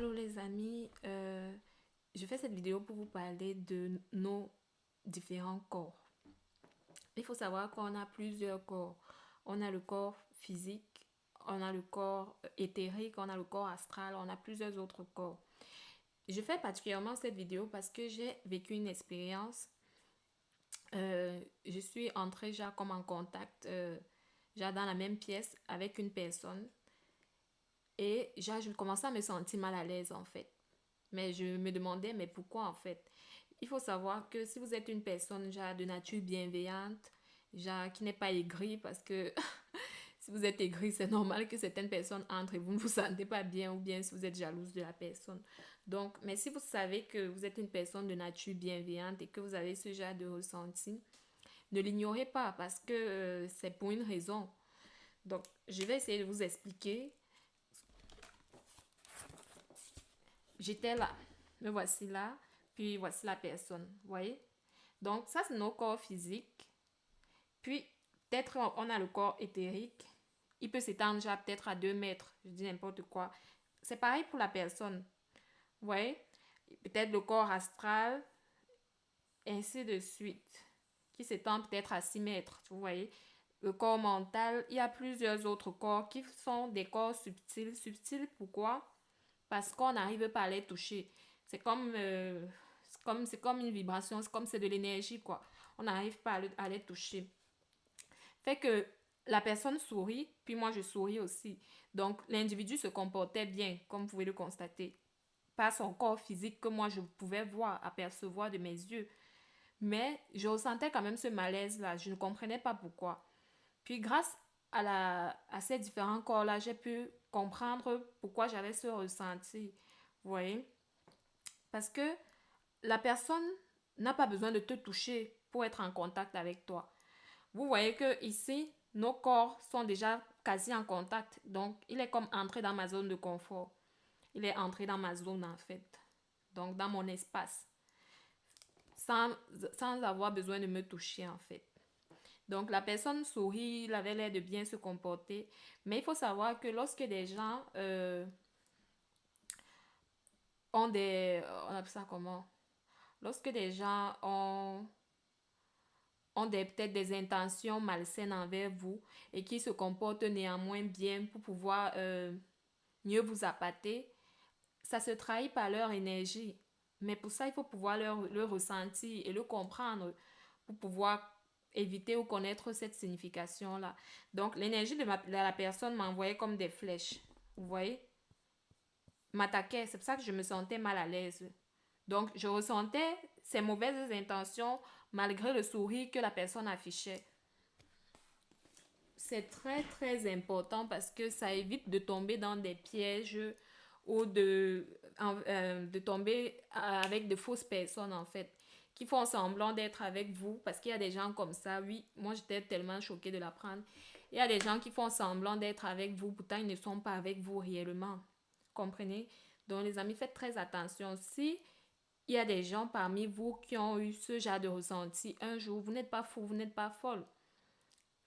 Allô les amis, je fais cette vidéo pour vous parler de nos différents corps. Il faut savoir qu'on a plusieurs corps. On a le corps physique, on a le corps éthérique, on a le corps astral, on a plusieurs autres corps. Je fais particulièrement cette vidéo parce que j'ai vécu une expérience. Je suis entrée déjà comme en contact, déjà dans la même pièce avec une personne. Et déjà, je commençais à me sentir mal à l'aise en fait. Mais je me demandais, mais pourquoi en fait? Il faut savoir que si vous êtes une personne genre, de nature bienveillante, genre, qui n'est pas aigrie, parce que si vous êtes aigri, c'est normal que certaines personnes entrent et vous ne vous sentez pas bien, ou bien si vous êtes jalouse de la personne. Donc, mais si vous savez que vous êtes une personne de nature bienveillante et que vous avez ce genre de ressenti, ne l'ignorez pas parce que c'est pour une raison. Donc, je vais essayer de vous expliquer. J'étais là, me voici là, puis voici la personne, vous voyez? Donc ça c'est nos corps physiques, puis peut-être on a le corps éthérique, il peut s'étendre déjà peut-être à 2 mètres, je dis n'importe quoi. C'est pareil pour la personne, vous voyez? Peut-être le corps astral, ainsi de suite, qui s'étend peut-être à 6 mètres, vous voyez? Le corps mental, il y a plusieurs autres corps qui sont des corps subtils. Subtils pourquoi? Parce qu'on n'arrive pas à les toucher. C'est comme, c'est comme une vibration, c'est comme c'est de l'énergie, quoi. On n'arrive pas à les toucher. Fait que la personne sourit, puis moi je souris aussi. Donc l'individu se comportait bien, comme vous pouvez le constater. Pas son corps physique que moi je pouvais voir, apercevoir de mes yeux. Mais je ressentais quand même ce malaise-là. Je ne comprenais pas pourquoi. Puis grâce à ces différents corps-là, j'ai pu comprendre pourquoi j'avais ce ressenti. Vous voyez? Parce que la personne n'a pas besoin de te toucher pour être en contact avec toi. Vous voyez que ici, nos corps sont déjà quasi en contact. Donc, il est comme entré dans ma zone de confort. Il est entré dans ma zone en fait. Donc, dans mon espace. Sans, sans avoir besoin de me toucher en fait. Donc, la personne sourit, il avait l'air de bien se comporter. Mais il faut savoir que lorsque des gens ont des... On appelle ça comment? Lorsque des gens ont peut-être des intentions malsaines envers vous et qui se comportent néanmoins bien pour pouvoir mieux vous appâter, ça se trahit par leur énergie. Mais pour ça, il faut pouvoir le ressentir et le comprendre pour pouvoir éviter ou connaître cette signification-là. Donc, l'énergie de la personne m'envoyait comme des flèches. Vous voyez? M'attaquait. C'est pour ça que je me sentais mal à l'aise. Donc, je ressentais ces mauvaises intentions malgré le sourire que la personne affichait. C'est très, très important parce que ça évite de tomber dans des pièges ou de tomber avec de fausses personnes, en fait, qui font semblant d'être avec vous. Parce qu'il y a des gens comme ça, oui, moi j'étais tellement choquée de l'apprendre. Il y a des gens qui font semblant d'être avec vous, pourtant ils ne sont pas avec vous réellement. Comprenez? Donc, les amis, faites très attention. Si il y a des gens parmi vous qui ont eu ce genre de ressenti un jour, vous n'êtes pas fou, vous n'êtes pas folle.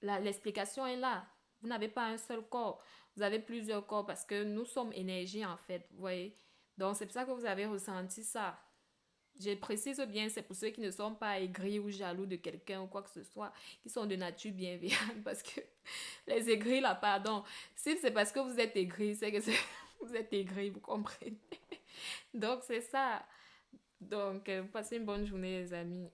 L'explication est là. Vous n'avez pas un seul corps. Vous avez plusieurs corps parce que nous sommes énergie en fait. Vous voyez? Donc c'est pour ça que vous avez ressenti ça. Je précise bien, c'est pour ceux qui ne sont pas aigris ou jaloux de quelqu'un ou quoi que ce soit, qui sont de nature bienveillante parce que les aigris là, pardon. Si c'est parce que vous êtes aigris, c'est que vous êtes aigris, vous comprenez? Donc c'est ça. Donc passez une bonne journée les amis.